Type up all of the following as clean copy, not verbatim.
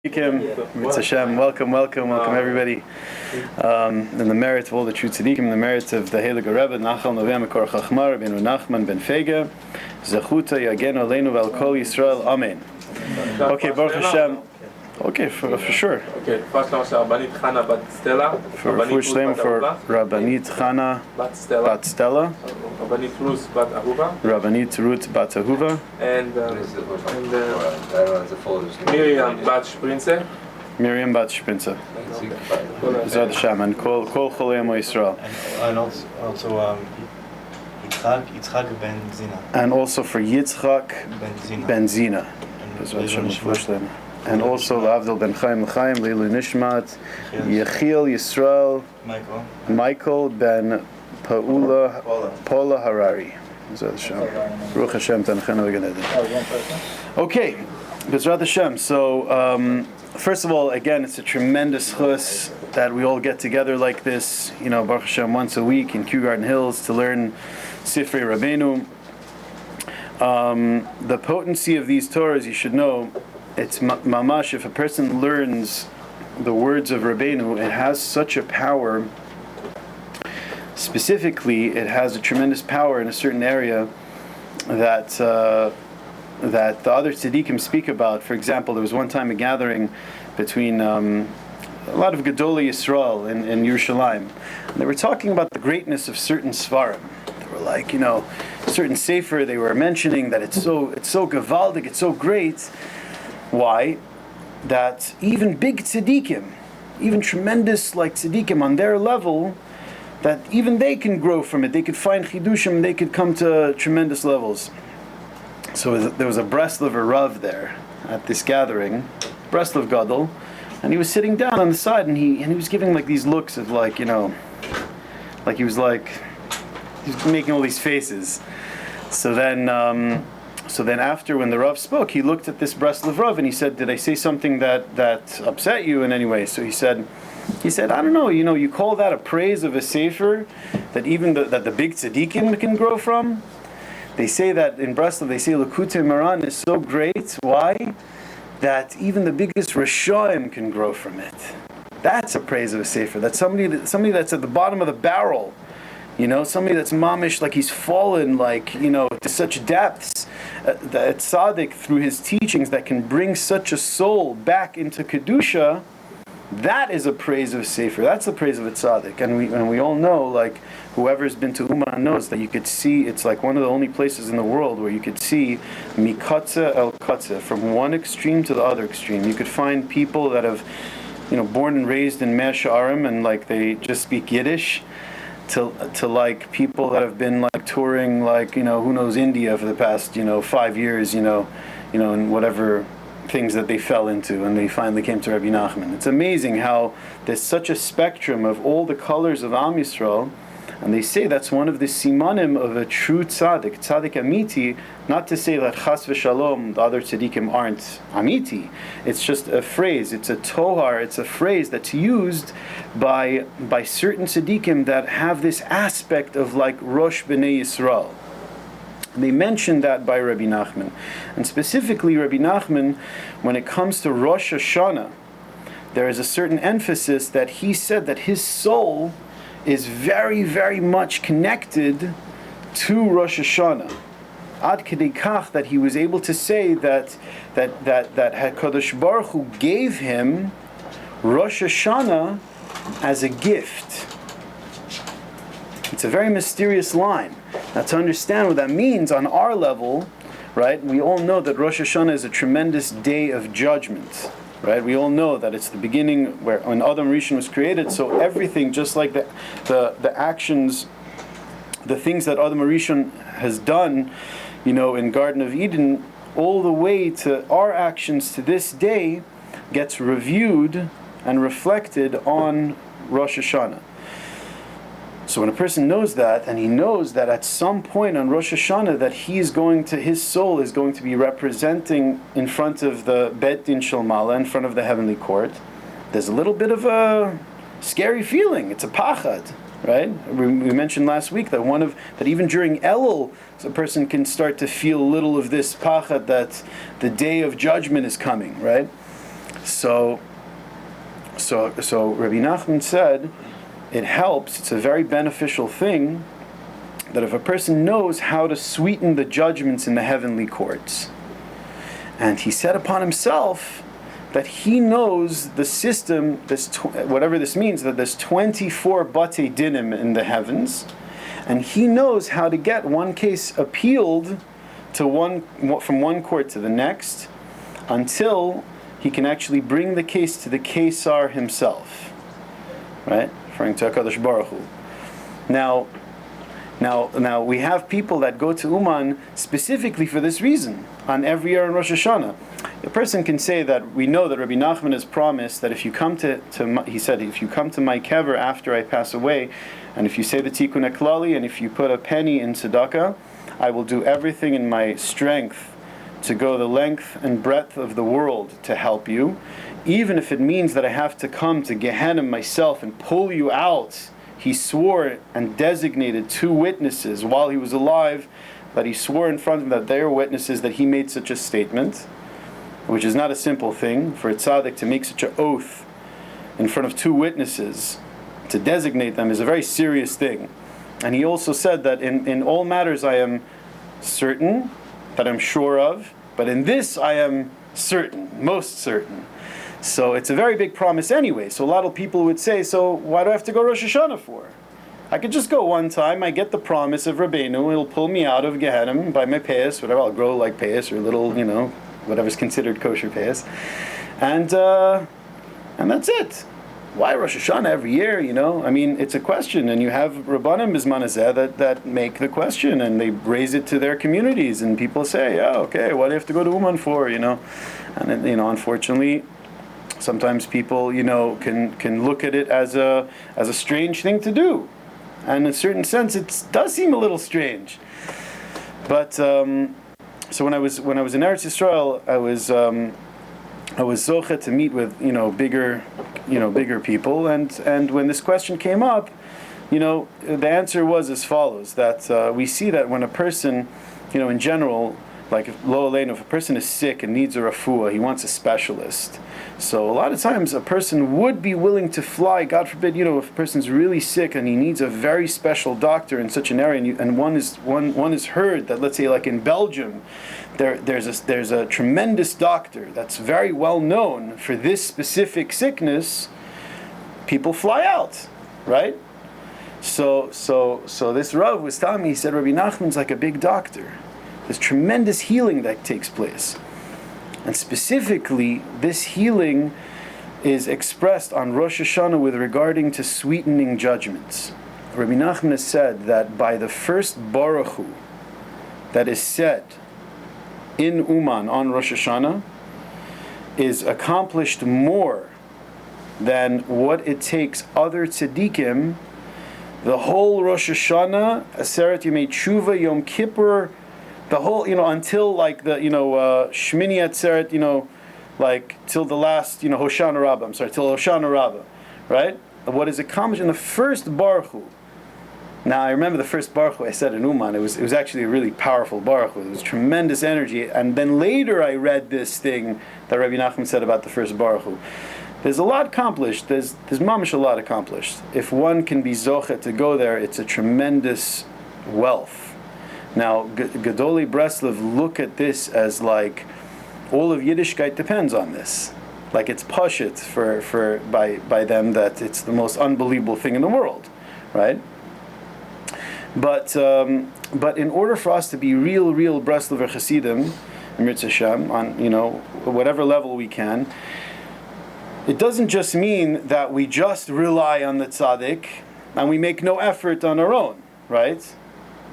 It's Hashem. Welcome everybody. And the merit of all the true tzaddikim, the merit of the Heilige Rebbe, Nachal Noveh Mekor Chachma, Rabbeinu Nachman ben Fege, Zachuta Yagenu Aleinu Val Kol Yisrael. Amen. Okay, Baruch Hashem. Okay, for sure. Okay, first time Rabbanit Chana Bat Stella. For Rabbanit Chana Bat Stella. Rabbanit Ruth Bat Ahuva. Rabbanit Ruth Bat Ahuva. And Miriam Bat Shprinze. Miriam Bat Shprinze. Zod Hashem and Kol Cholei Amo Yisrael. And also Yitzchak ben Zina. And also for Yitzchak ben Zina. And also Avdel ben Chaim L'Chaim Leilu Nishmat Yechiel Yisrael Michael ben Paula Harari. Baruch Hashem Tanachenu V'Gan Eden. Okay, B'ezrat Hashem. So first of all, again, it's a tremendous chus that we all get together like this, Baruch Hashem, once a week in Kew Garden Hills to learn Sifrei Rabbeinu. The potency of these Torahs, you should know, it's mamash. If a person learns the words of Rabbeinu, it has such a power. Specifically, it has a tremendous power in a certain area that the other tzaddikim speak about. For example, there was one time a gathering between a lot of Gedolei Yisrael in Yerushalayim. And they were talking about the greatness of certain svarim. They were like, certain sefer. They were mentioning that it's so gavaldik, it's so great. Why? That even big tzaddikim, even tremendous tzaddikim on their level, that even they can grow from it. They could find chidushim, they could come to tremendous levels. So there was a Breslov Rav there at this gathering, Breslov Gadol, and he was sitting down on the side, and he was giving these looks of he was making all these faces. So then after, when the Rav spoke, he looked at this Breslov Rav and he said, "Did I say something that upset you in any way?" So he said, "I don't know. You call that a praise of a sefer that even that the big tzaddikim can grow from? They say that in Breslov, they say Likutei Moharan is so great. Why? That even the biggest Rishonim can grow from it. That's a praise of a sefer. That's somebody that's at the bottom of the barrel." Somebody that's mamish, he's fallen, to such depths, that tzaddik through his teachings that can bring such a soul back into kedusha. That is a praise of sefer. That's the praise of a tzaddik, and we all know, whoever's been to Uman knows that you could see. It's one of the only places in the world where you could see mikatze el katze, from one extreme to the other extreme. You could find people that have, born and raised in Mea She'arim and they just speak Yiddish. To people that have been touring who knows India for the past 5 years and whatever things that they fell into, and they finally came to Rabbi Nachman. It's amazing how there's such a spectrum of all the colors of Am Yisrael, and they say that's one of the simanim of a true tzaddik amiti. Not to say that chas v'shalom the other tzaddikim aren't amiti. It's just a phrase. It's a tohar. It's a phrase that's used by certain tzaddikim that have this aspect of Rosh b'nei Yisrael. They mentioned that by Rabbi Nachman, and specifically Rabbi Nachman, when it comes to Rosh Hashanah, there is a certain emphasis that he said that his soul is very, very much connected to Rosh Hashanah. Ad kedei kach that he was able to say that HaKadosh Baruch Hu gave him Rosh Hashanah as a gift. It's a very mysterious line. Now, to understand what that means on our level, right? We all know that Rosh Hashanah is a tremendous day of judgment. Right, we all know that it's the beginning when Adam Rishon was created. So everything, just like the actions, the things that Adam Rishon has done, in Garden of Eden, all the way to our actions to this day, gets reviewed and reflected on Rosh Hashanah. So when a person knows that, and he knows that at some point on Rosh Hashanah that his soul is going to be representing in front of the Bet Din Shel Mala, in front of the heavenly court, there's a little bit of a scary feeling. It's a pachad, right? We mentioned last week that even during Elul, a person can start to feel a little of this pachad that the day of judgment is coming, right? So Rabbi Nachman said, it helps, it's a very beneficial thing, that if a person knows how to sweeten the judgments in the heavenly courts. And he said upon himself that he knows the system, whatever this means, that there's 24 Batei Dinim in the heavens, and he knows how to get one case appealed to from one court to the next, until he can actually bring the case to the Kesar himself, right? Referring to HaKadosh Baruch Hu. Now we have people that go to Uman specifically for this reason on every year in Rosh Hashanah. A person can say that we know that Rabbi Nachman has promised that if you come he said, if you come to my kever after I pass away, and if you say the Tikkun HaKlali, and if you put a penny in tzedakah, I will do everything in my strength to go the length and breadth of the world to help you, even if it means that I have to come to Gehenna myself and pull you out. He swore and designated 2 witnesses while he was alive, that he swore in front of them that they are witnesses that he made such a statement, which is not a simple thing for a tzaddik to make such an oath in front of 2 witnesses. To designate them is a very serious thing. And he also said that in all matters I am certain, that I'm sure of, but in this I am certain, most certain. So it's a very big promise anyway. So a lot of people would say, so why do I have to go Rosh Hashanah for? I could just go one time, I get the promise of Rabbeinu, he'll pull me out of Gehenna by my payas, whatever, I'll grow like payas, or little, whatever's considered kosher payas. And that's it. Why Rosh Hashanah every year, I mean, it's a question, and you have Rabbanim Bizman Hazeh that make the question, and they raise it to their communities, and people say, oh, okay, what do you have to go to Uman for, And, unfortunately, sometimes people, can look at it as a strange thing to do. And in a certain sense, it does seem a little strange. But, so when I was in Eretz Yisrael, I was zoche to meet with bigger people, and when this question came up, the answer was as follows: that we see that when a person, in general, like if a person is sick and needs a refuah, he wants a specialist. So a lot of times a person would be willing to fly, God forbid, if a person's really sick and he needs a very special doctor in such an area, and one is heard that, let's say like in Belgium, there's a tremendous doctor that's very well known for this specific sickness, people fly out, right? So this Rav was telling me, he said Rabbi Nachman's like a big doctor. There's tremendous healing that takes place. And specifically, this healing is expressed on Rosh Hashanah with regarding to sweetening judgments. Rabbi Nachman has said that by the first Baruch Hu that is said in Uman on Rosh Hashanah is accomplished more than what it takes other tzaddikim, the whole Rosh Hashanah, Aseret Yemei Teshuva, Yom Kippur, the whole, until like the, Shmini Atzeret, like till the last, Hoshana Rabbah, till Hoshana Rabbah, right? What is accomplished in the first Baruch Hu. Now, I remember the first Baruch Hu I said in Uman, it was actually a really powerful Baruch Hu. It was tremendous energy. And then later I read this thing that Rabbi Nachman said about the first Baruch Hu. There's a lot accomplished. There's mamish a lot accomplished. If one can be zochet to go there, it's a tremendous wealth. Now, Gedolei Breslov look at this as like all of Yiddishkeit depends on this. Like it's pashut by them that it's the most unbelievable thing in the world, right? But in order for us to be real Breslover Chassidim, Mirz Hashem, on whatever level we can, it doesn't just mean that we just rely on the tzaddik and we make no effort on our own, right?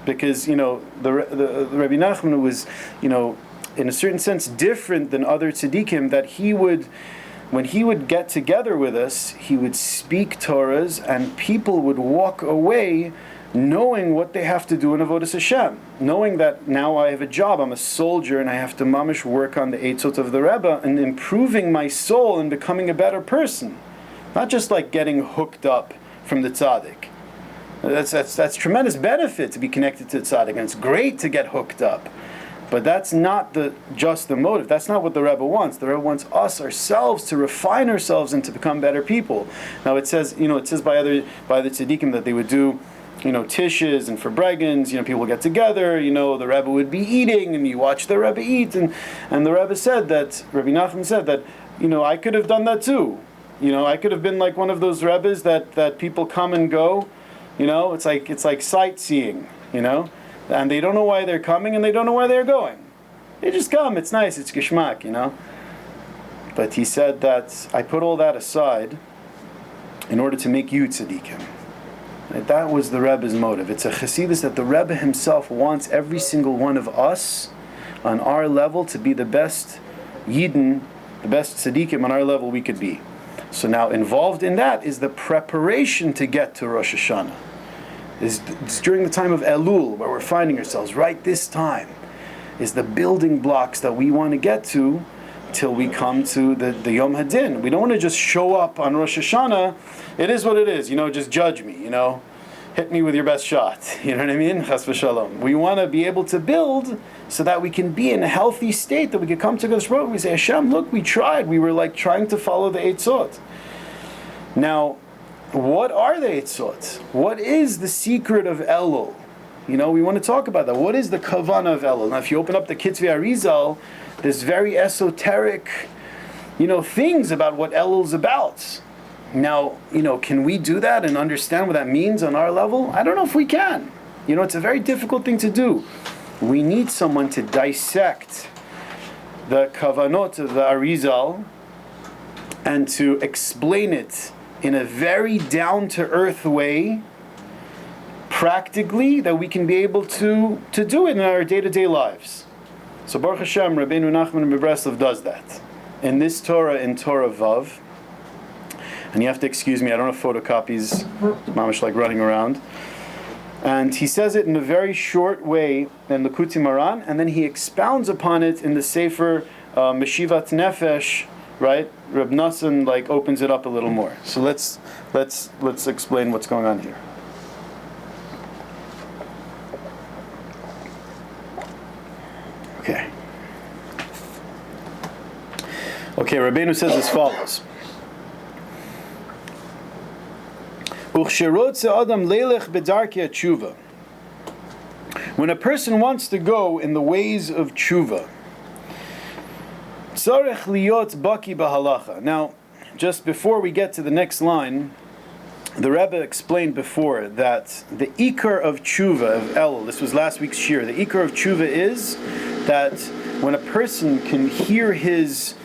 Because the Rabbi Nachman was, in a certain sense different than other tzaddikim, that when he would get together with us, he would speak Torahs, and people would walk away knowing what they have to do in Avodas Hashem, knowing that now I have a job, I'm a soldier, and I have to mamish work on the Eitzot of the Rebbe and improving my soul and becoming a better person, not just like getting hooked up from the tzaddik. That's tremendous benefit to be connected to the tzaddik, and it's great to get hooked up. But that's not just the motive. That's not what the Rebbe wants. The Rebbe wants us ourselves to refine ourselves and to become better people. Now it says by the tzaddikim that they would do, tishes and for bregans, people would get together, the Rebbe would be eating and you watch the Rebbe eat, and the Rebbe said that, Rabbi Nachman said that, I could have done that too. I could have been like one of those Rebbes that people come and go, it's like sightseeing, and they don't know why they're coming and they don't know why they're going. They just come, it's nice, it's geschmack, But he said that I put all that aside in order to make you tzaddikim. Right? That was the Rebbe's motive. It's a chassidus that the Rebbe himself wants every single one of us on our level to be the best yidden, the best tzaddikim on our level we could be. So now involved in that is the preparation to get to Rosh Hashanah. It's during the time of Elul where we're finding ourselves. Right this time is the building blocks that we want to get to till we come to the Yom Hadin. We don't want to just show up on Rosh Hashanah. It is what it is. Just judge me. Hit me with your best shot. You know what I mean? Chas v'shalom. We want to be able to build so that we can be in a healthy state, that we can come to God's Baruch. We say, Hashem, look, we tried. We were like trying to follow the Eitzot. Now, what are the Eitzot? What is the secret of Elul? We want to talk about that. What is the kavanah of Elul? Now, if you open up the Kitzvei Arizal, there's very esoteric, things about what Elul's about. Now, can we do that and understand what that means on our level? I don't know if we can. It's a very difficult thing to do. We need someone to dissect the kavanot of the Arizal and to explain it in a very down-to-earth way, practically, that we can be able to do it in our day-to-day lives. So Baruch Hashem, Rabbeinu Nachman of Breslov does that. In this Torah, in Torah Vav, and you have to excuse me, I don't have photocopies, mamish like running around. And he says it in a very short way in Likutei Moharan, and then he expounds upon it in the Sefer Meshivat Nefesh, right? Reb Nassan opens it up a little more. So let's explain what's going on here. Okay, Rabbeinu says as follows. When a person wants to go in the ways of tshuva, tzarech liot baki b'halacha. Now, just before we get to the next line, the Rebbe explained before that the ikar of tshuva, of Elul, this was last week's shiur, the ikar of tshuva is that when a person can hear his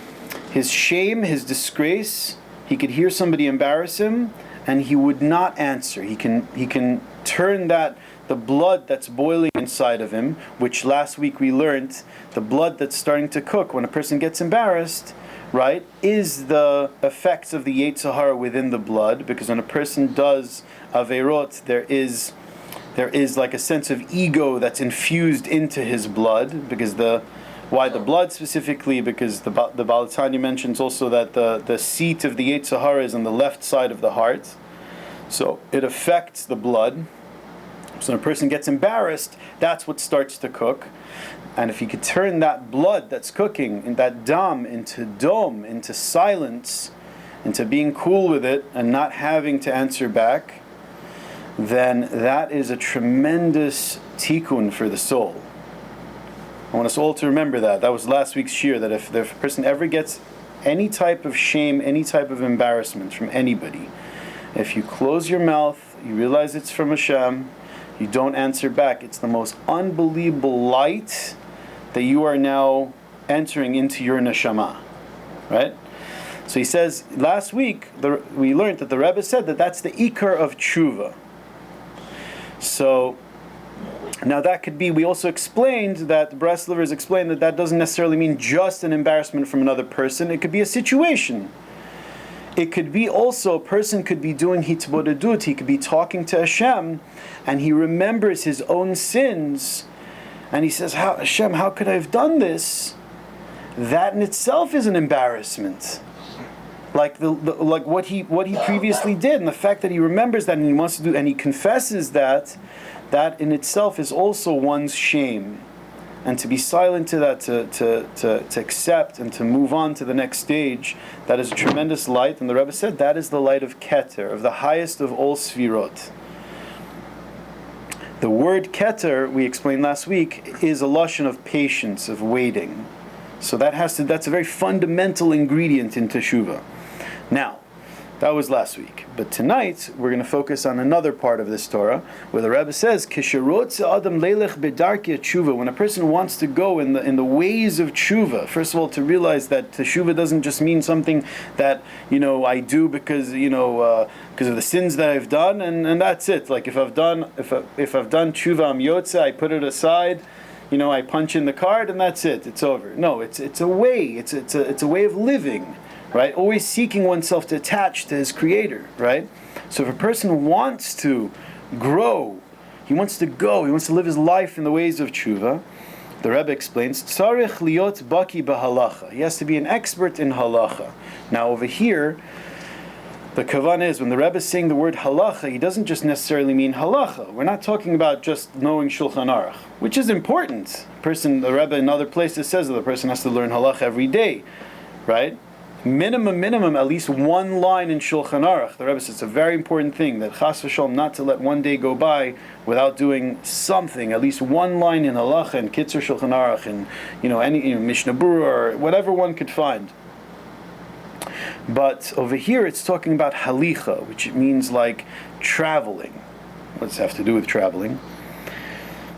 shame, his disgrace, he could hear somebody embarrass him, and he would not answer. He can turn the blood that's boiling inside of him, which last week we learned, the blood that's starting to cook when a person gets embarrassed, right, is the effects of the Yetzer Hara within the blood, because when a person does Averot, there is like a sense of ego that's infused into his blood, because why the blood specifically? Because the Baal HaTanya mentions also that the seat of the Yetzer Hara is on the left side of the heart. So it affects the blood. So when a person gets embarrassed, that's what starts to cook. And if you could turn that blood that's cooking, in that dam, into dom, into silence, into being cool with it and not having to answer back, then that is a tremendous tikkun for the soul. I want us all to remember that. That was last week's shiur, that if a person ever gets any type of shame, any type of embarrassment from anybody, if you close your mouth, you realize it's from Hashem, you don't answer back, it's the most unbelievable light that you are now entering into your neshama. Right? So he says, last week, we learned that the Rebbe said that that's the ikar of tshuva. So, now that could be, we also explained that, the Breslovers explained that doesn't necessarily mean just an embarrassment from another person. It could be a situation. It could be also, a person could be doing hitbodedut, he could be talking to Hashem, and he remembers his own sins, and he says, Hashem, how could I have done this? That in itself is an embarrassment. Like like what he previously did, and the fact that he remembers that and he wants to do, and he confesses that in itself is also one's shame. and to be silent to that, to accept and to move on to the next stage, that is a tremendous light. And the Rebbe said that is the light of Keter, of the highest of all Sfirot. The word Keter, we explained last week, is a lashon of patience, of waiting. So that's a very fundamental ingredient in Teshuva. Now, that was last week. But tonight, we're going to focus on another part of this Torah, where the Rebbe says, adam tshuva, when a person wants to go in the ways of tshuva, first of all, to realize that Teshuva doesn't just mean something that, I do because of the sins that I've done, and that's it. Like if I've done tshuva am yotze, I put it aside, I punch in the card, and that's it. It's over. No, it's a way. It's a way of living. Right? Always seeking oneself to attach to his Creator, right? So if a person wants to grow, he wants to go, he wants to live his life in the ways of tshuva, the Rebbe explains, tzarich liot baki b'halacha. He has to be an expert in halacha. Now over here, the kavan is, when the Rebbe is saying the word halacha, he doesn't just necessarily mean halacha. We're not talking about just knowing Shulchan Aruch, which is important. The Rebbe in other places says that the person has to learn halacha every day, right? Minimum, at least one line in Shulchan Aruch. The Rebbe says it's a very important thing that chas v'shalom not to let one day go by without doing something, at least one line in halacha and Kitzur Shulchan Aruch and any Mishnah Berurah or whatever one could find. But over here it's talking about halicha, which means like traveling. What does it have to do with traveling?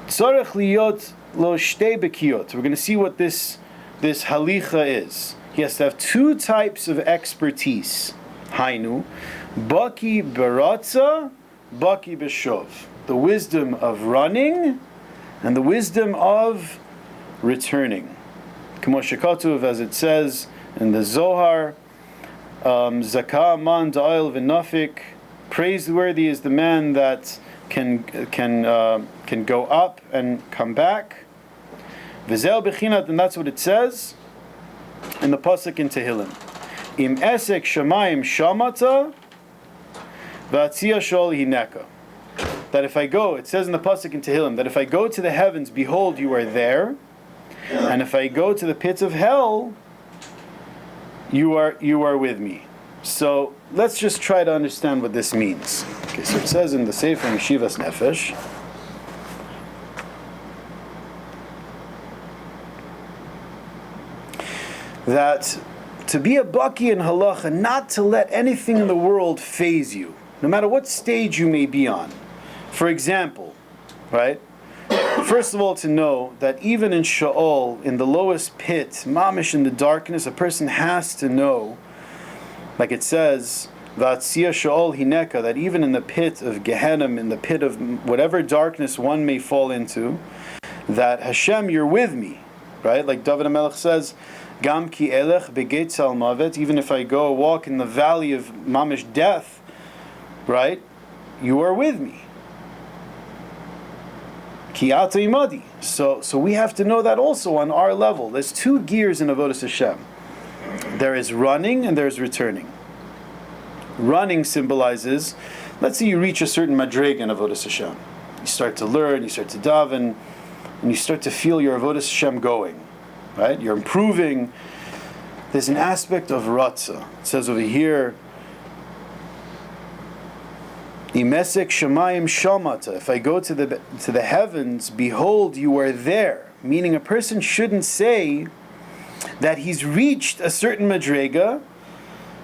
Tzarech liyot lo shtei bekiyot. We're going to see what this halicha is. He has to have two types of expertise. Hainu, baki beratza, baki b'shov. The wisdom of running and the wisdom of returning. K'mo shekatuv, as it says in the Zohar, Zakah man da'il v'nafik. Praiseworthy is the man that can go up and come back. V'zel b'chinat, and that's what it says in the pasuk in Tehillim. Im esek shamayim shamata v'atzia shol hineka. That if I go, it says in the pasuk in Tehillim, that if I go to the heavens, behold, you are there, and if I go to the pits of hell, you are with me. So let's just try to understand what this means. Okay, so it says in the Sefer Yeshivas Nefesh, that to be a baki in halacha, not to let anything in the world faze you, no matter what stage you may be on. For example, right? First of all, to know that even in Sheol, in the lowest pit, mamish in the darkness, a person has to know, like it says, V'atzia Sheol hineka, that even in the pit of Gehenna, in the pit of whatever darkness one may fall into, that Hashem, you're with me, right? Like David HaMelech says, Gam ki elech begeit sal mavet, even if I go walk in the valley of mamish death, right? You are with me. Ki ata imadi. So we have to know that also on our level. There's two gears in Avodas Hashem. There is running and there's returning. Running symbolizes, let's say you reach a certain madrega in Avodas Hashem. You start to learn, you start to daven, and you start to feel your Avodas Hashem going. Right? You're improving. There's an aspect of ratzah. It says over here, Imesek shamayim shamata. If I go to the heavens, behold, you are there. Meaning a person shouldn't say that he's reached a certain madrega,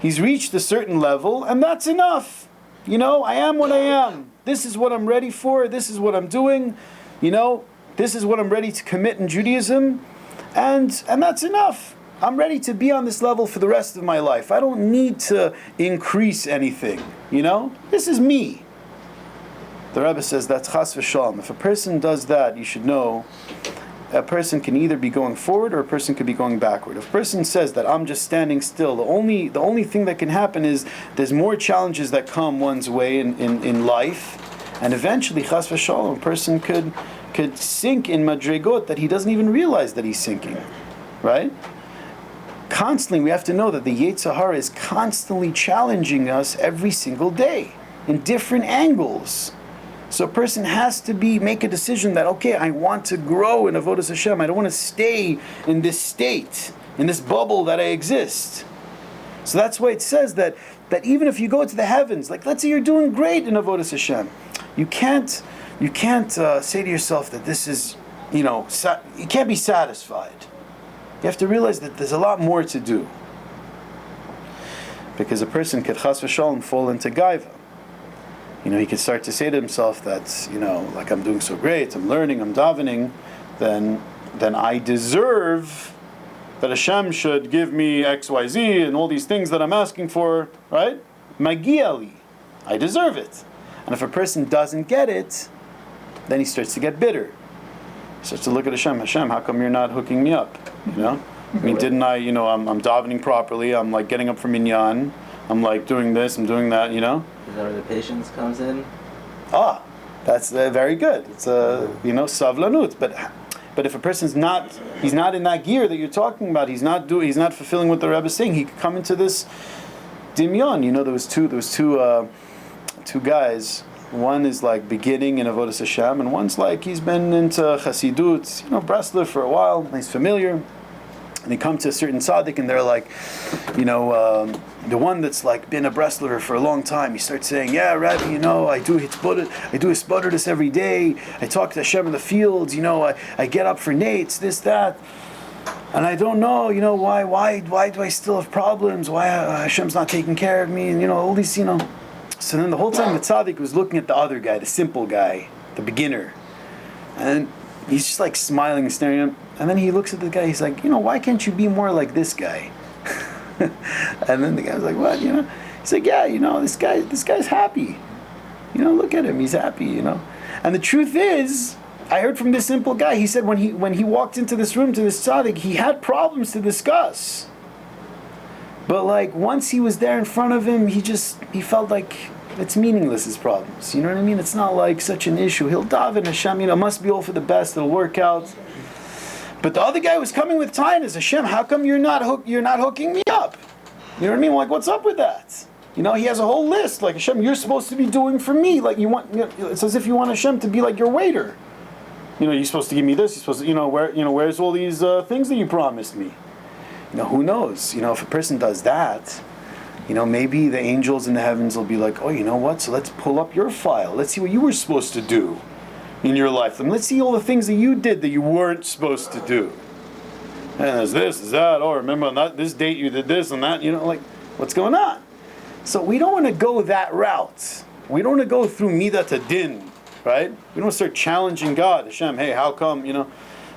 he's reached a certain level, and that's enough. I am what I am. This is what I'm ready for. This is what I'm doing. This is what I'm ready to commit in Judaism. And that's enough. I'm ready to be on this level for the rest of my life. I don't need to increase anything. This is me. The Rebbe says that's chas v'shalom. If a person does that, you should know a person can either be going forward or a person could be going backward. If a person says that I'm just standing still, the only thing that can happen is there's more challenges that come one's way in life, and eventually chas v'shalom, a person could sink in madrigot that he doesn't even realize that he's sinking, right? Constantly, we have to know that the Yetzer Hara is constantly challenging us every single day in different angles, So a person has to make a decision that, okay, I want to grow in Avodas Hashem. I don't want to stay in this state, in this bubble that I exist. So that's why it says that even if you go to the heavens, like let's say you're doing great in Avodas Hashem, you can't say to yourself that this is, you can't be satisfied. You have to realize that there's a lot more to do. Because a person could chas v'shalom fall into gaiva. He could start to say to himself that, like I'm doing so great, I'm learning, I'm davening, then I deserve that Hashem should give me X, Y, Z and all these things that I'm asking for, right? Magia li. I deserve it. And if a person doesn't get it, then he starts to get bitter. He starts to look at Hashem, how come you're not hooking me up? Didn't I, I'm davening properly, I'm like getting up from minyan, I'm like doing this, I'm doing that, Is that where the patience comes in? That's very good. It's savlanut. But if a person's he's not in that gear that you're talking about, he's not fulfilling what the Rebbe is saying, he could come into this dimyon. There was two guys. One is like beginning in Avodas Hashem, and one's like he's been into Chassidut, Breslov for a while, and he's familiar. And they come to a certain tzaddik, and they're like, the one that's like been a Breslover for a long time, he starts saying, yeah, Rabbi, I do hisbodedus every day. I talk to Hashem in the fields. I get up for nates, this, that, and I don't know, why do I still have problems? Why Hashem's not taking care of me? And all these, So then the whole time the tzaddik was looking at the other guy, the simple guy, the beginner, and he's just like smiling and staring at him. And then he looks at the guy, he's like, why can't you be more like this guy? And then the guy's like, what, He's like, yeah, this guy's happy. Look at him, he's happy, And the truth is, I heard from this simple guy, he said when he walked into this room to this tzaddik, he had problems to discuss. But like once he was there in front of him, he felt like it's meaningless, his problems. You know what I mean? It's not like such an issue. He'll daven Hashem, must be all for the best, it'll work out. But the other guy was coming with kindness. Hashem, how come you're not hooking me up? You know what I mean? Like, what's up with that? He has a whole list. Like, Hashem, you're supposed to be doing for me. Like, it's as if you want Hashem to be like your waiter. You're supposed to give me this. You're supposed to, where's all these things that you promised me? Who knows? If a person does that, maybe the angels in the heavens will be like, oh, you know what? So let's pull up your file. Let's see what you were supposed to do in your life. And let's see all the things that you did that you weren't supposed to do. And there's this, there's that. Oh, remember on this date you did this and that. What's going on? So we don't want to go that route. We don't want to go through midat hadin, right? We don't want to start challenging God. Hashem, hey, how come,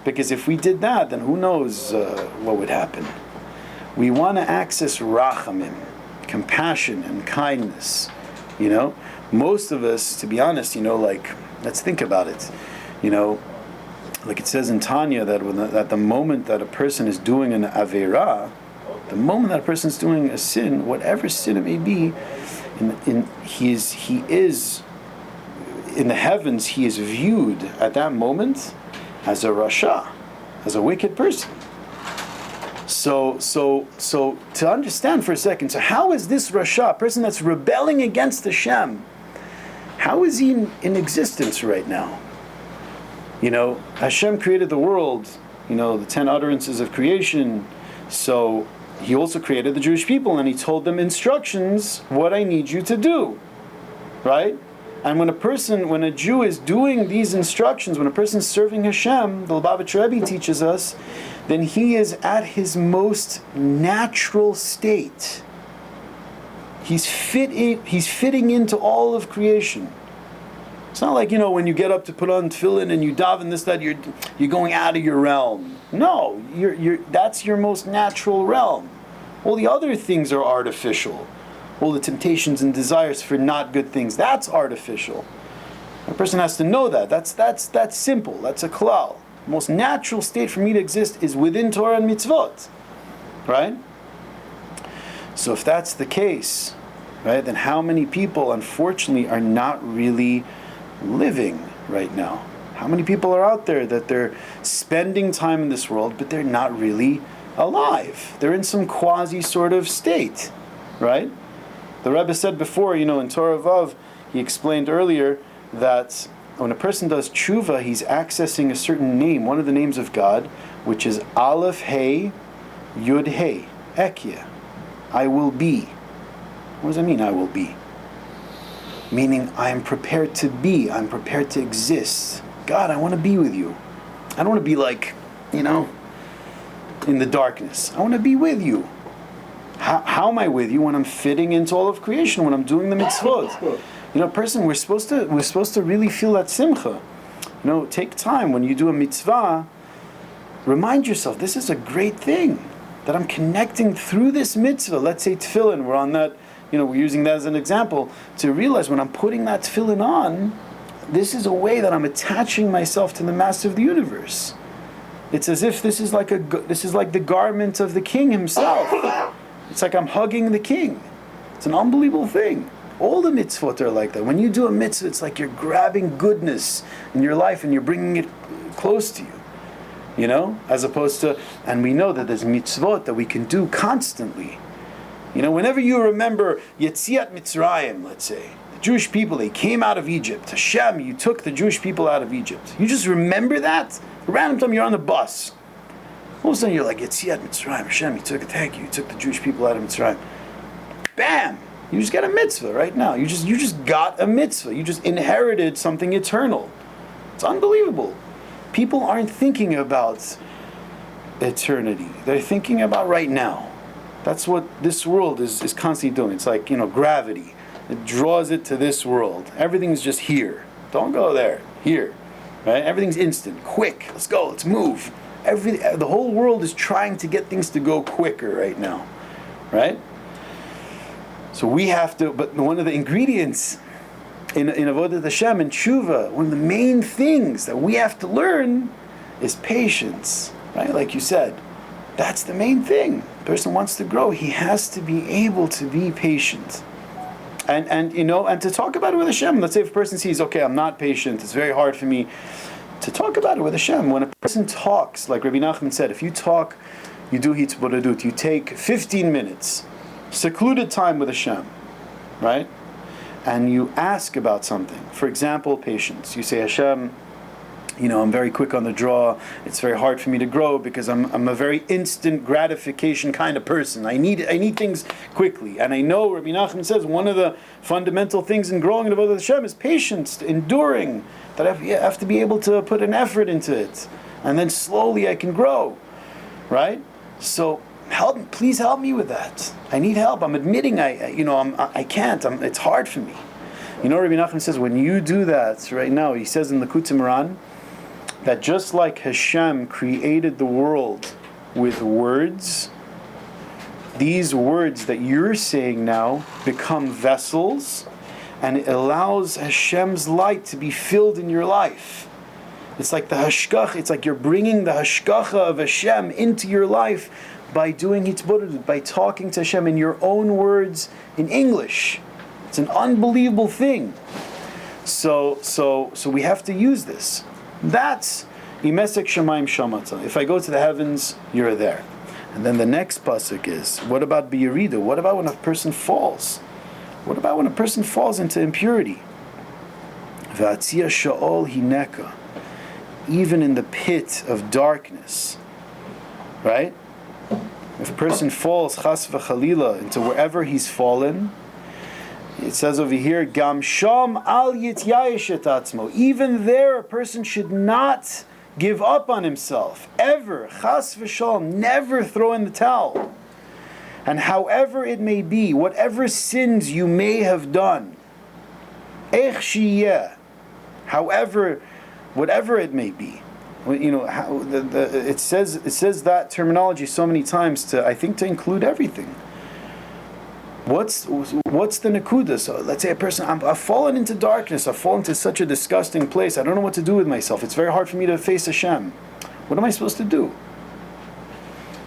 Because if we did that, then who knows what would happen. We want to access rachamim, compassion and kindness. Most of us, to be honest, let's think about it. Like it says in Tanya that at the moment that a person is doing an aveira, the moment that a person is doing a sin, whatever sin it may be, he is in the heavens. He is viewed at that moment as a rasha, as a wicked person. So to understand for a second, so how is this rasha, a person that's rebelling against Hashem, how is he in existence right now? Hashem created the world, the 10 utterances of creation. So he also created the Jewish people, and he told them instructions, what I need you to do, right? And when a Jew is doing these instructions, when a person is serving Hashem, the Lubavitcher Rebbe teaches us, then he is at his most natural state. He's fitting into all of creation. It's not like, when you get up to put on tefillin and you daven this, that, you're going out of your realm. No, that's your most natural realm. All the other things are artificial. All the temptations and desires for not good things, that's artificial. A person has to know that. That's simple. That's a klal. The most natural state for me to exist is within Torah and mitzvot. Right? So if that's the case, right, then how many people, unfortunately, are not really living right now? How many people are out there that they're spending time in this world, but they're not really alive? They're in some quasi sort of state, right? The Rebbe said before, in Torah Vav, he explained earlier that when a person does Teshuva, he's accessing a certain name, one of the names of God, which is Aleph Hey Yud Hey Ekya. I will be. What does that mean, I will be? Meaning, I am prepared to be. I'm prepared to exist. God, I want to be with you. I don't want to be like, in the darkness. I want to be with you. How am I with you? When I'm fitting into all of creation, when I'm doing the mitzvot. Person, we're supposed to really feel that simcha. Take time when you do a mitzvah. Remind yourself, this is a great thing that I'm connecting through this mitzvah. Let's say tefillin. We're on that. We're using that as an example to realize when I'm putting that tefillin on, this is a way that I'm attaching myself to the Master of the universe. It's as if this is like the garment of the King himself. It's like I'm hugging the King. It's an unbelievable thing. All the mitzvot are like that. When you do a mitzvah, it's like you're grabbing goodness in your life and you're bringing it close to you. As opposed to, and we know that there's mitzvot that we can do constantly. Whenever you remember Yetziat Mitzrayim, let's say, the Jewish people, they came out of Egypt. Hashem, you took the Jewish people out of Egypt. You just remember that? A random time you're on the bus. All of a sudden you're like, Yetziat Mitzrayim, Hashem, you took the Jewish people out of Mitzrayim. Bam! You just got a mitzvah right now. You just got a mitzvah. You just inherited something eternal. It's unbelievable. People aren't thinking about eternity. They're thinking about right now. That's what this world is constantly doing. It's like, gravity. It draws it to this world. Everything's just here. Don't go there. Here. Right? Everything's instant. Quick. Let's go. Let's move. The whole world is trying to get things to go quicker right now. Right? So we have to, but one of the ingredients in Avodat Hashem and Teshuva, one of the main things that we have to learn is patience. Right? Like you said. That's the main thing. A person wants to grow. He has to be able to be patient. And to talk about it with Hashem. Let's say if a person sees, okay, I'm not patient, it's very hard for me to talk about it with Hashem. When a person talks, like Rabbi Hakimian said, if you talk, you do hitzbodedut, you take 15 minutes, secluded time with Hashem, right? And you ask about something. For example, patience. You say, Hashem, I'm very quick on the draw. It's very hard for me to grow because I'm a very instant gratification kind of person. I need things quickly. And I know Rabbi Hakimian says one of the fundamental things in growing in Avodat Hashem is patience, enduring. That I have to be able to put an effort into it, and then slowly I can grow, right? So please help me with that. I need help. I'm admitting I can't. It's hard for me. Rabbi Hakimian says when you do that right now, he says in the Likutei Moharan, that just like Hashem created the world with words, these words that you're saying now become vessels, and it allows Hashem's light to be filled in your life. It's like the hashkach. It's like you're bringing the hashkacha of Hashem into your life by doing hitzbodedut, by talking to Hashem in your own words in English. It's an unbelievable thing. So we have to use this. That's imesek shamayim shamata. If I go to the heavens, you're there. And then the next pasuk is, what about biyarida? What about when a person falls? What about when a person falls into impurity? V'atzia sha'ol hineka. Even in the pit of darkness. Right? If a person falls, chas v'chalila, into wherever he's fallen, it says over here, Gam sham al yityayesh et atzmo. Even there, a person should not give up on himself. Ever. Chas v'shalom. Never throw in the towel. And however it may be, whatever sins you may have done, ech shiyeh, however, whatever it may be, it says that terminology so many times to include everything. What's the nakuda? So let's say a person, I've fallen into darkness, I've fallen into such a disgusting place, I don't know what to do with myself, it's very hard for me to face Hashem. What am I supposed to do?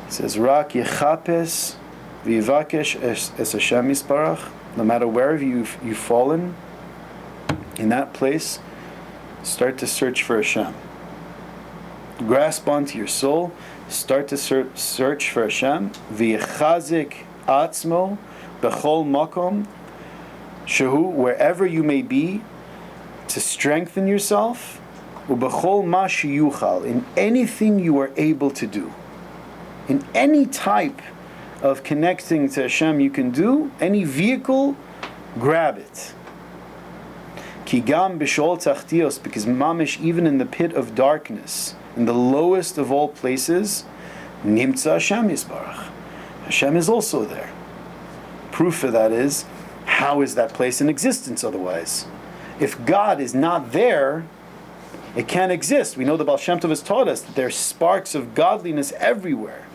It says, Rak yechapes v'yivakesh es Hashem yisparach. No matter wherever you've fallen, in that place, start to search for Hashem. Grasp onto your soul, start to search for Hashem. V'yechazik atzmo b'chol makom shehu, wherever you may be, to strengthen yourself, ubechol ma sheyuchal, in anything you are able to do. In any type of connecting to Hashem you can do, any vehicle, grab it. Ki gam b'shol tachtios, because mamish, even in the pit of darkness, in the lowest of all places, nimtza Hashem yisbarach. Hashem is also there. Proof of that is, how is that place in existence otherwise? If God is not there, it can't exist. We know the Baal Shem Tov has taught us that there are sparks of godliness everywhere.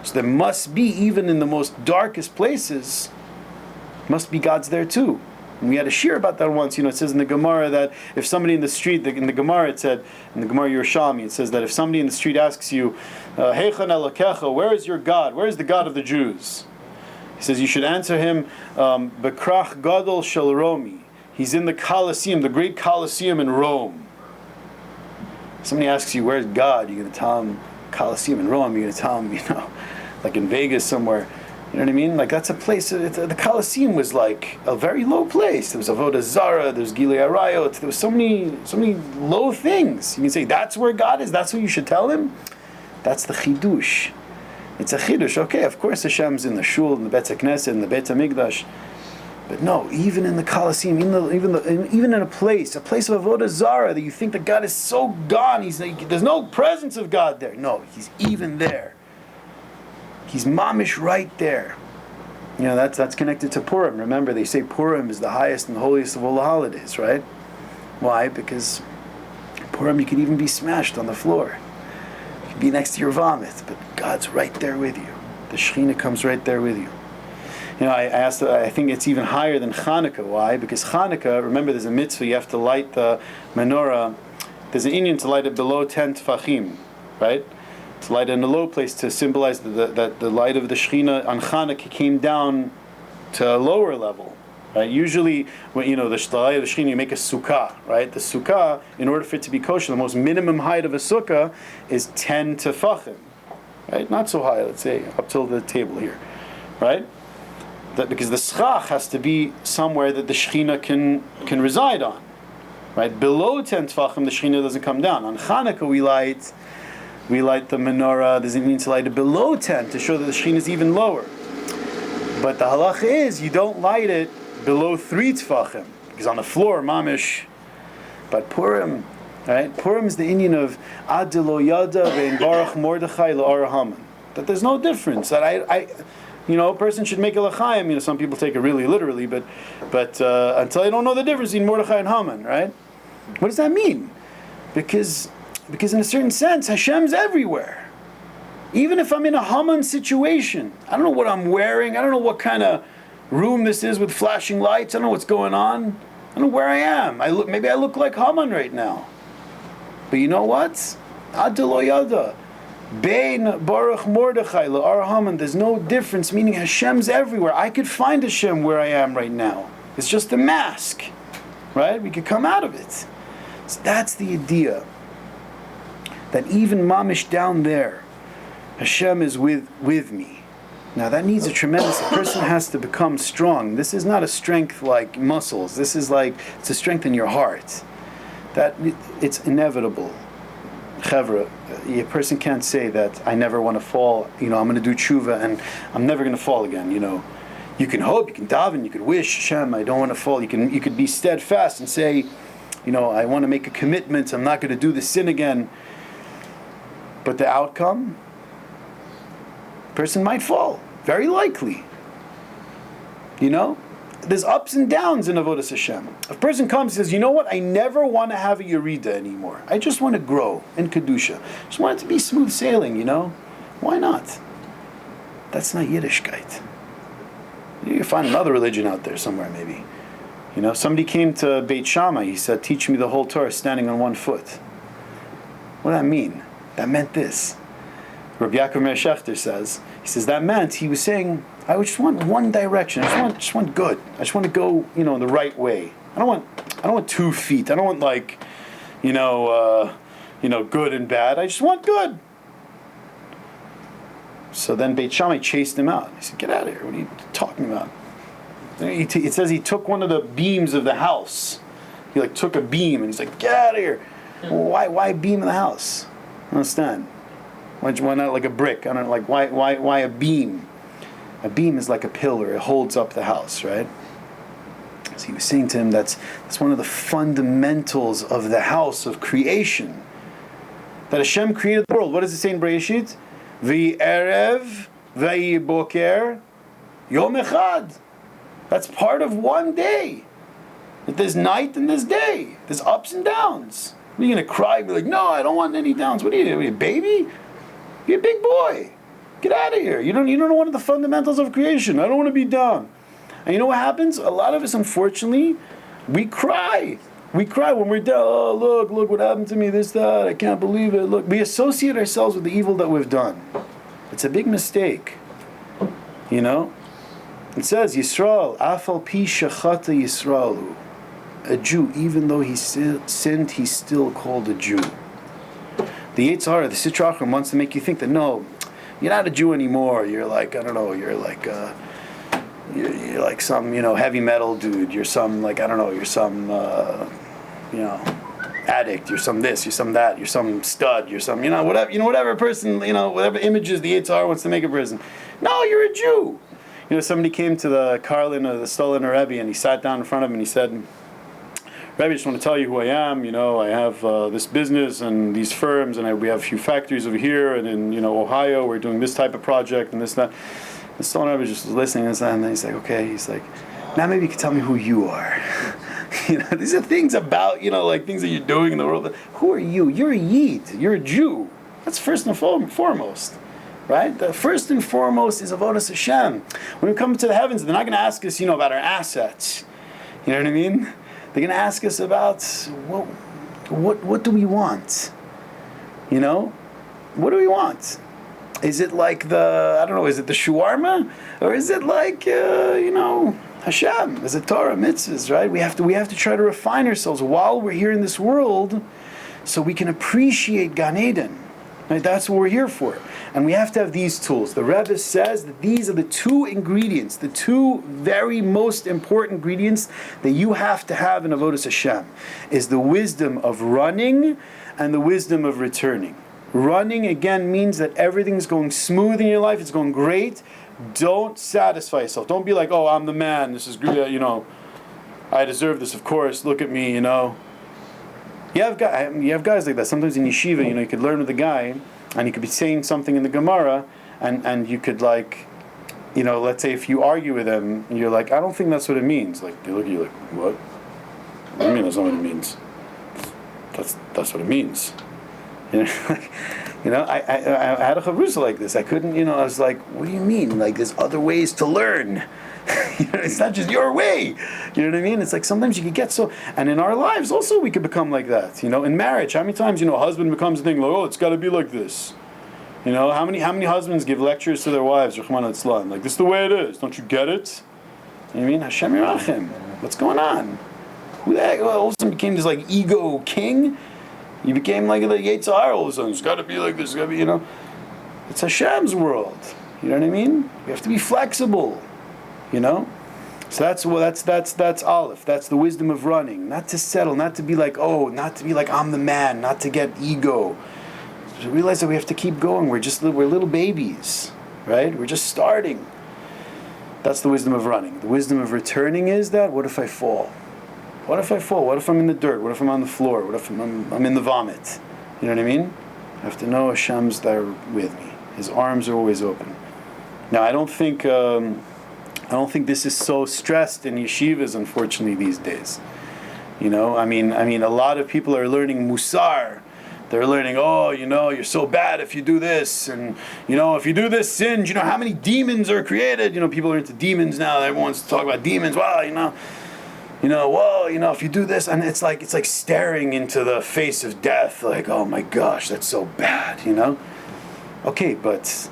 So there must be, even in the most darkest places, must be God's there too. And we had a shiur about that once. It says in the Gemara that if somebody in the street, in the Gemara it said, in the Gemara Yerushalmi, it says that if somebody in the street asks you, Heichan Elokecha, where is your God? Where is the God of the Jews? He says you should answer him, Bekrach Gadol Shel Romi. He's in the Colosseum, the great Colosseum in Rome. Somebody asks you, where's God? You're going to tell him, Colosseum in Rome. You're going to tell him, like in Vegas somewhere. You know what I mean? Like that's a place. The Colosseum was like a very low place. There was Avodah Zarah. There was Gilei Arayot. There was so many low things. You can say that's where God is. That's what you should tell him. That's the chidush. It's a chidush. Okay, of course Hashem's in the shul, in the Beit Knesset, in the Beit Hamikdash. But no, even in the Colosseum, even in a place of Avodah Zarah, that you think that God is so gone. There's no presence of God there. No, He's even there. He's mamish right there. That's connected to Purim. Remember, they say Purim is the highest and holiest of all the holidays, right? Why? Because Purim you could even be smashed on the floor. You could be next to your vomit, but God's right there with you. The Shekhinah comes right there with you. I asked. I think it's even higher than Chanukah. Why? Because Chanukah, remember, there's a mitzvah. You have to light the menorah. There's an inyan to light it below 10 tefachim, right? To light it in a low place to symbolize that the light of the Shekhinah on Chanukah came down to a lower level, right? Usually, when the light of the Shekhinah, you make a sukkah, right? The sukkah, in order for it to be kosher, the most minimum height of a sukkah is 10 tefachim, right? Not so high, let's say, up till the table here, right? Because the schach has to be somewhere that the Shekhinah can reside on, right? Below 10 tefachim, the Shekhinah doesn't come down. On Chanukah, we light the menorah. Does it mean to light it below 10 to show that the Shekhinah is even lower? But the halacha is you don't light it below 3 tefachim, because on the floor, mamish. But Purim, right? Purim is the inyan of Ad lo yada ve'in barach Mordechai la'ar Haman. That there's no difference. That a person should make a l'chaim. Some people take it really literally, but until you don't know the difference between Mordechai and Haman, right? What does that mean? Because in a certain sense, Hashem's everywhere. Even if I'm in a Haman situation, I don't know what I'm wearing. I don't know what kind of room this is with flashing lights. I don't know what's going on. I don't know where I am. Maybe I look like Haman right now. But you know what? Ad lo yada. Bein Baruch Mordechai la'ar Haman. There's no difference, meaning Hashem's everywhere. I could find Hashem where I am right now. It's just a mask, right? We could come out of it. So that's the idea. That even mamish down there, Hashem is with me. Now that needs a person has to become strong. This is not a strength like muscles. This is it's a strength in your heart. That it's inevitable. Chevra, a person can't say that I never want to fall. I'm going to do tshuva and I'm never going to fall again. You can hope, you can daven, you could wish Hashem, I don't want to fall. You could be steadfast and say, I want to make a commitment. I'm not going to do the sin again. But the outcome, person might fall, very likely. There's ups and downs in Avodas Hashem. If a person comes and says, you know what, I never want to have a Yerida anymore. I just want to grow in Kedusha. I just want it to be smooth sailing, Why not? That's not Yiddishkeit. You can find another religion out there somewhere, maybe. Somebody came to Beit Shammai, he said, teach me the whole Torah standing on one foot. What does that mean? That meant this. Rabbi Hakimian Shechter says, that meant, he was saying, I just want one direction. I just want good. I just want to go, the right way. I don't want 2 feet. I don't want good and bad. I just want good. So then Beit Shammai chased him out. He said, get out of here. What are you talking about? It says he took one of the beams of the house He like took a beam and he's like, get out of here. Well, why beam in the house? I don't understand. Why not like a brick? I don't know, like why a beam? A beam is like a pillar. It holds up the house, right? So he was saying to him, that's one of the fundamentals of the house of creation. That Hashem created the world. What does it say in Bereshit? V'erev v'yiboker yom echad. That's part of one day. That there's night and there's day. There's ups and downs. Are you going to cry and be like, no, I don't want any downs? What are you, a baby? You're a big boy. Get out of here. You don't know one of the fundamentals of creation. I don't want to be down. And you know what happens? A lot of us, unfortunately, we cry. We cry when we're down. Oh, look what happened to me, this, that. I can't believe it. Look, we associate ourselves with the evil that we've done. It's a big mistake. You know? It says, Yisrael, afal pi shachata Yisraelu. A Jew, even though he sinned, he's still called a Jew. The Yetzer Hara, the Sitra Achra, wants to make you think that, no, you're not a Jew anymore. You're like, I don't know, you're like some, heavy metal dude. You're some, you're some, addict. You're some this, you're some that, you're some stud, you're some, whatever person, whatever images the Yetzer Hara wants to make a person. No, you're a Jew. Somebody came to the Karlin or the Stolen Rebbe and he sat down in front of him and he said, Rebbe, I just want to tell you who I am. I have this business and these firms, and we have a few factories over here, and in Ohio we're doing this type of project and this and that. The Stolen Rebbe just was listening and then he's like, okay. He's like, now maybe you can tell me who you are. These are things about things that you're doing in the world. Who are you? You're a Yid. You're a Jew. That's first and foremost. Right? The first and foremost is avodas Hashem. When we come to the heavens, they're not going to ask us, about our assets. You know what I mean? They're going to ask us about what do we want? What do we want? Is it like is it the shawarma? Or is it like, Hashem? Is it Torah, mitzvahs, right? We have to try to refine ourselves while we're here in this world so we can appreciate Gan Eden. Right? That's what we're here for. And we have to have these tools. The Rebbe says that these are the two ingredients, the two very most important ingredients that you have to have in avodas Hashem, is the wisdom of running and the wisdom of returning. Running, again, means that everything's going smooth in your life, it's going great. Don't satisfy yourself. Don't be like, oh, I'm the man, this is great, I deserve this, of course, look at me, You have guys like that. Sometimes in yeshiva, you could learn with a guy, and he could be saying something in the Gemara, and you could let's say if you argue with him, and you're like, I don't think that's what it means. Like, they look at you like, what? What do you mean that's not what it means? That's what it means. I had a chavrusa like this. I couldn't, I was like, what do you mean? Like, there's other ways to learn. It's not just your way. You know what I mean? It's like sometimes you could get so, and in our lives also we could become like that. In marriage, how many times a husband becomes a thing like, oh, it's got to be like this. How many husbands give lectures to their wives, Rahman al-Islam, like, this is the way it is. Don't you get it? You know what I mean? Hashem Yerachim. What's going on? Who the heck? All of a sudden became this like ego king. You became like the Yetzer Hara all of a sudden. It's got to be like this. It's got to be, It's Hashem's world. You know what I mean? You have to be flexible. So that's Aleph. That's the wisdom of running. Not to settle, not to be like, I'm the man, not to get ego. So realize that we have to keep going. We're little babies, right? We're just starting. That's the wisdom of running. The wisdom of returning is that, what if I fall? What if I fall? What if I'm in the dirt? What if I'm on the floor? What if I'm in the vomit? You know what I mean? I have to know Hashem's there with me. His arms are always open. Now, I don't think this is so stressed in yeshivas, unfortunately, these days. A lot of people are learning musar. They're learning, you're so bad if you do this, and if you do this sin, how many demons are created? People are into demons now. Everyone wants to talk about demons. If you do this, and it's like staring into the face of death, like, oh my gosh, that's so bad, Okay, but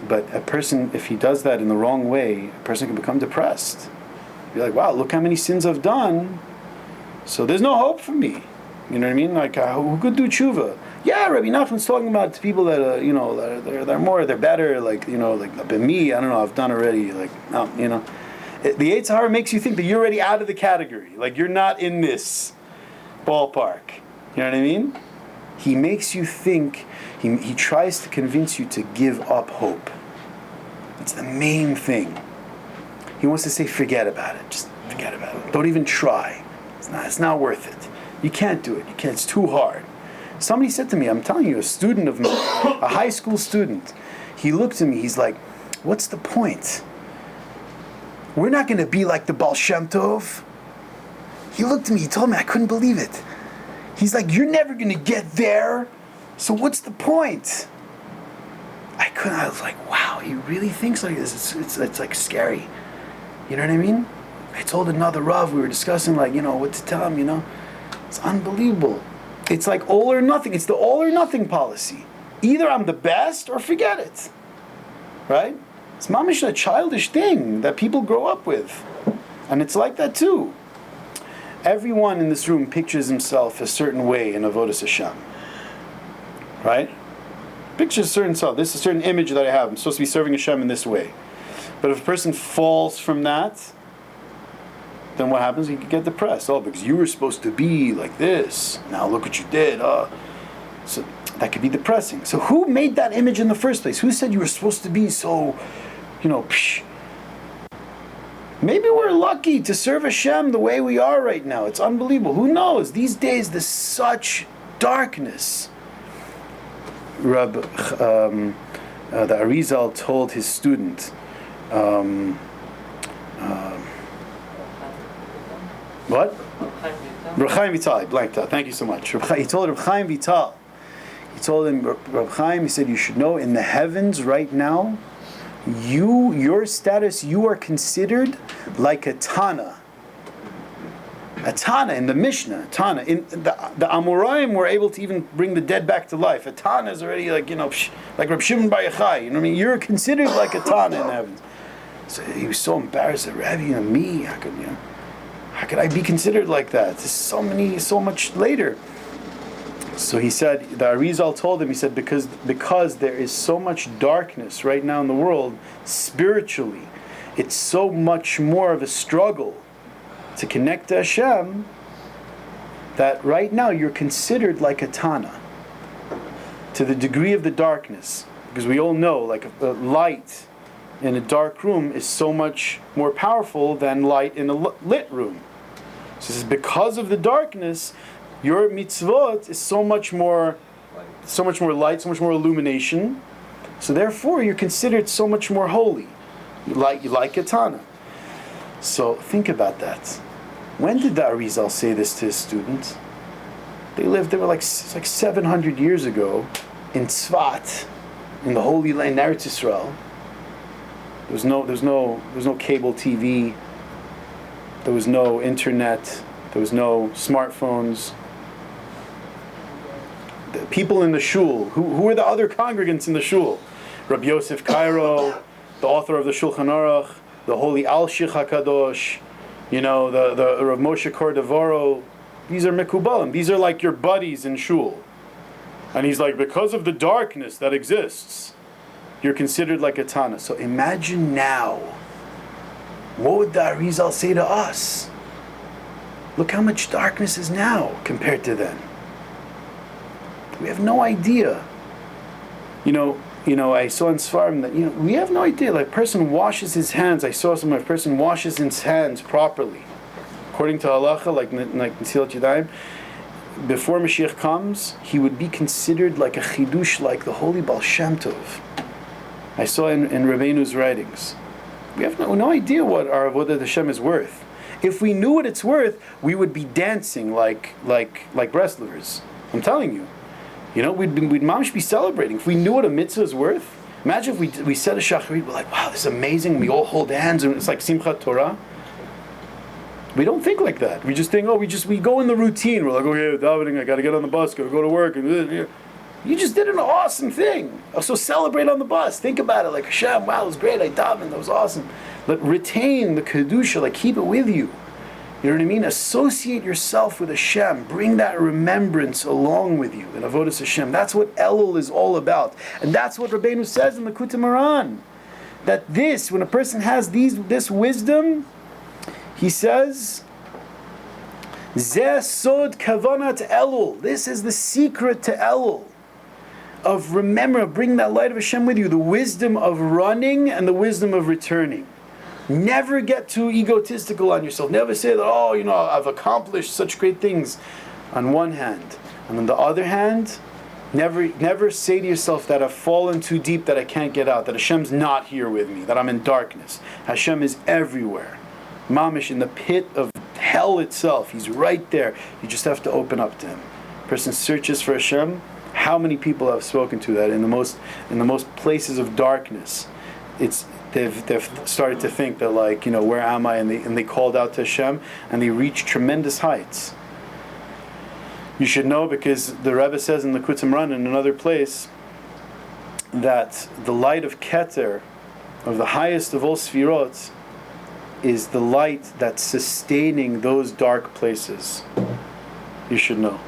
a person, if he does that in the wrong way, a person can become depressed. Be like, wow, look how many sins I've done, so there's no hope for me. You know what I mean? Like, who could do tshuva? Yeah, Rabbi Nachman's talking about people that, they're better, like me, I don't know, I've done already, The Yetzer Hara makes you think that you're already out of the category, like you're not in this. ballpark. You know what I mean? He makes you think, he tries to convince you to give up hope. It's the main thing. He wants to say, forget about it. Just forget about it. Don't even try. It's not worth it. You can't do it. It's too hard. Somebody said to me, I'm telling you, a student of mine, a high school student, he looked at me, he's like, what's the point? We're not going to be like the Baal Shem Tov. He looked at me, he told me, I couldn't believe it. He's like, you're never going to get there, so what's the point? I was like, wow, he really thinks like this. It's like scary. You know what I mean? I told another Rav, we were discussing like, what to tell him, It's unbelievable. It's like all or nothing. It's the all or nothing policy. Either I'm the best or forget it. Right? It's mamish a childish thing that people grow up with. And it's like that too. Everyone in this room pictures himself a certain way in Avodas Hashem. Right? Pictures a certain self. This is a certain image that I have. I'm supposed to be serving Hashem in this way. But if a person falls from that, then what happens? He could get depressed. Oh, because you were supposed to be like this. Now look what you did. So that could be depressing. So who made that image in the first place? Who said you were supposed to be so, psh? Maybe we're lucky to serve Hashem the way we are right now. It's unbelievable. Who knows? These days there's such darkness. The Arizal told his student, what? Reb Chaim Vital, I blanked out. Thank you so much. He told Reb Chaim Vital. He told him, Reb Chaim, he said, you should know in the heavens right now, your status, you are considered like a Tana. A Tana in the Mishnah. Tana. In the Amoraim were able to even bring the dead back to life. A Tana is already like, like Reb Shimon Bar Yochai. You know what I mean? You're considered like a Tana in the heavens. So he was so embarrassed that Rabbi, me, how could I be considered like that? There's so much later. So he said, the Arizal told him, he said, because there is so much darkness right now in the world, spiritually, it's so much more of a struggle to connect to Hashem, that right now you're considered like a Tana, to the degree of the darkness. Because we all know, like a light in a dark room is so much more powerful than light in a lit room. So this is because of the darkness, your mitzvot is so much more light, so much more illumination. So therefore, you're considered so much more holy, like a Tana. So think about that. When did the Arizal say this to his students? They were like 700 years ago in Tzfat, in the Holy Land, Eretz Yisrael. There's no cable TV. There was no internet. There was no smartphones. The people in the shul, who were the other congregants in the shul? Rabbi Yosef Cairo, the author of the Shulchan Aruch, the holy Al-Shich HaKadosh, the Rav Moshe Cordovero. These are Mekubalim. These are like your buddies in shul. And he's like, because of the darkness that exists, you're considered like a Tana. So imagine now, what would the Arizal say to us? Look how much darkness is now compared to then. We have no idea. I saw in Sfarim that, we have no idea. Like a person washes his hands. I saw a person washes his hands properly. According to halacha, like Nesilat Yadayim, before Mashiach comes, he would be considered like a chidush, like the holy Baal Shem Tov. I saw in Rabbeinu's writings. We have no idea what our Avodat Hashem is worth. If we knew what it's worth, we would be dancing like Breslovers. I'm telling you. We'd mamish be celebrating. If we knew what a mitzvah is worth, imagine if we said a shacharit, we're like, wow, this is amazing. We all hold hands and it's like Simchat Torah. We don't think like that. We just think, we go in the routine. We're like, okay, davening, I got to get on the bus, got to go to work. You just did an awesome thing. So celebrate on the bus. Think about it like, Hashem, wow, it was great. I davened, that was awesome. But retain the Kedusha, keep it with you. You know what I mean? Associate yourself with Hashem. Bring that remembrance along with you in Avodas Hashem. That's what Elul is all about. And that's what Rabbeinu says in the Likutei Moharan. That when a person has this wisdom, he says Zeh sod kavanat Elul. This is the secret to Elul. Of bring that light of Hashem with you. The wisdom of running and the wisdom of returning. Never get too egotistical on yourself. Never say that, I've accomplished such great things on one hand. And on the other hand, never say to yourself that I've fallen too deep, that I can't get out, that Hashem's not here with me, that I'm in darkness. Hashem is everywhere. Mamish, in the pit of hell itself. He's right there. You just have to open up to Him. Person searches for Hashem. How many people I've spoken to that in the most places of darkness, they've started to think that where am I? And they called out to Hashem and they reached tremendous heights. You should know, because the Rebbe says in the Kutzim in another place that the light of Keter, of the highest of all Sfirot, is the light that's sustaining those dark places. You should know.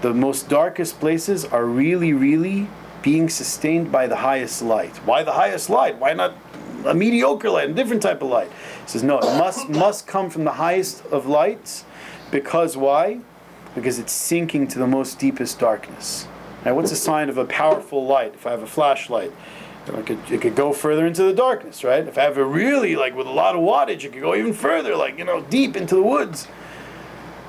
The most darkest places are really, really being sustained by the highest light. Why the highest light? Why not a mediocre light, a different type of light? He says, no, it must come from the highest of lights. Because why? Because it's sinking to the most deepest darkness. Now, what's a sign of a powerful light? If I have a flashlight, it could go further into the darkness, right? If I have a really, with a lot of wattage, it could go even further, deep into the woods.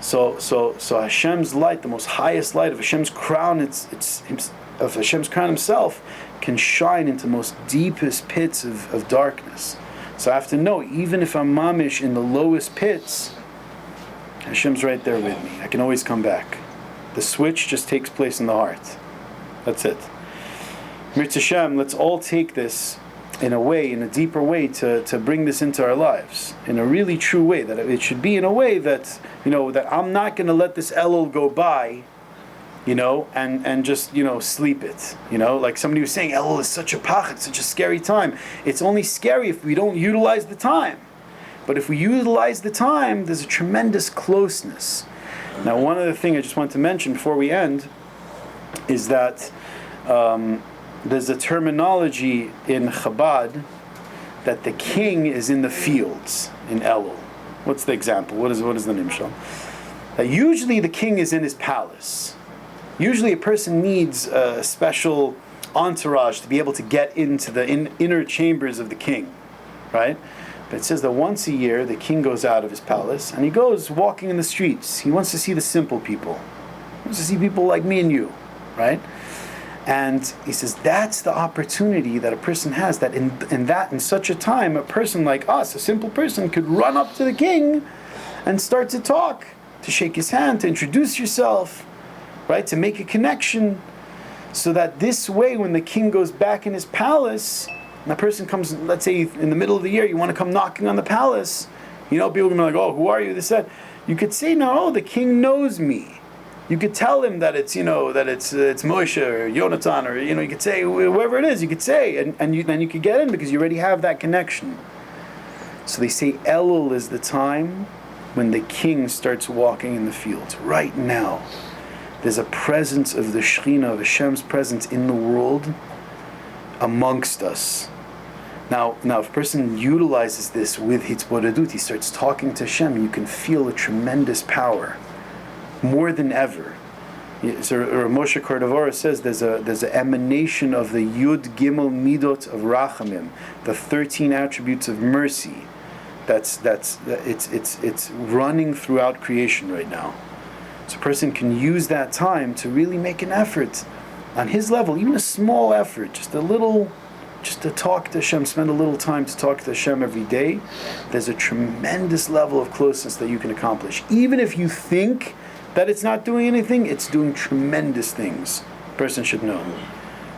So Hashem's light, the most highest light of Hashem's crown, of Hashem's crown Himself, can shine into the most deepest pits of darkness. So I have to know, even if I'm mamish in the lowest pits, Hashem's right there with me. I can always come back. The switch just takes place in the heart. That's it. Mirz Hashem, let's all take this in a deeper way, to bring this into our lives in a really true way. That it should be in a way that that I'm not going to let this Elul go by, and just sleep it. Like somebody was saying, Elul is such a pach, such a scary time. It's only scary if we don't utilize the time. But if we utilize the time, there's a tremendous closeness. Now, one other thing I just want to mention before we end is that there's a terminology in Chabad that the king is in the fields in Elul. What's the example? What is the nimshal? Usually the king is in his palace. Usually a person needs a special entourage to be able to get into the inner chambers of the king, right? But it says that once a year the king goes out of his palace and he goes walking in the streets. He wants to see the simple people. He wants to see people like me and you, right? And he says that's the opportunity that a person has, that in such a time, a person like us, a simple person, could run up to the king and start to talk, to shake his hand, to introduce yourself, right? To make a connection, so that this way, when the king goes back in his palace, and a person comes, let's say in the middle of the year, you want to come knocking on the palace, people can be like, oh, who are you? This, that. You could say, no, the king knows me. You could tell him that it's it's Moshe or Yonatan, or you could say whoever it is. You could say, and then you could get in because you already have that connection. So they say Elul is the time when the king starts walking in the fields. Right now, there's a presence of the Shekhinah, of Hashem's presence in the world amongst us. Now, if a person utilizes this with hitzbodedut, he starts talking to Hashem, you can feel a tremendous power. More than ever. So Moshe Cordovera says there's an emanation of the Yud Gimel Midot of Rachamim, the 13 attributes of mercy. It's running throughout creation right now. So a person can use that time to really make an effort on his level, even a small effort, just to talk to Hashem, spend a little time to talk to Hashem every day. There's a tremendous level of closeness that you can accomplish. Even if you think that it's not doing anything, it's doing tremendous things. A person should know.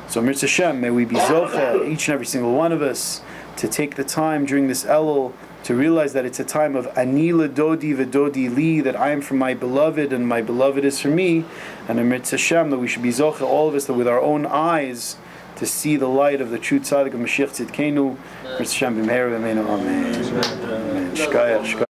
So Mirz Hashem, may we be zocha, each and every single one of us, to take the time during this Elul to realize that it's a time of ani ledodi v'dodi li, that I am for my beloved and my beloved is for me. And Mirz Hashem, that we should be zocha, all of us, that with our own eyes to see the light of the true tzaddik of Mashiach Tzidkenu. Mirz Hashem b'meher v'meinu amen. Shkayach.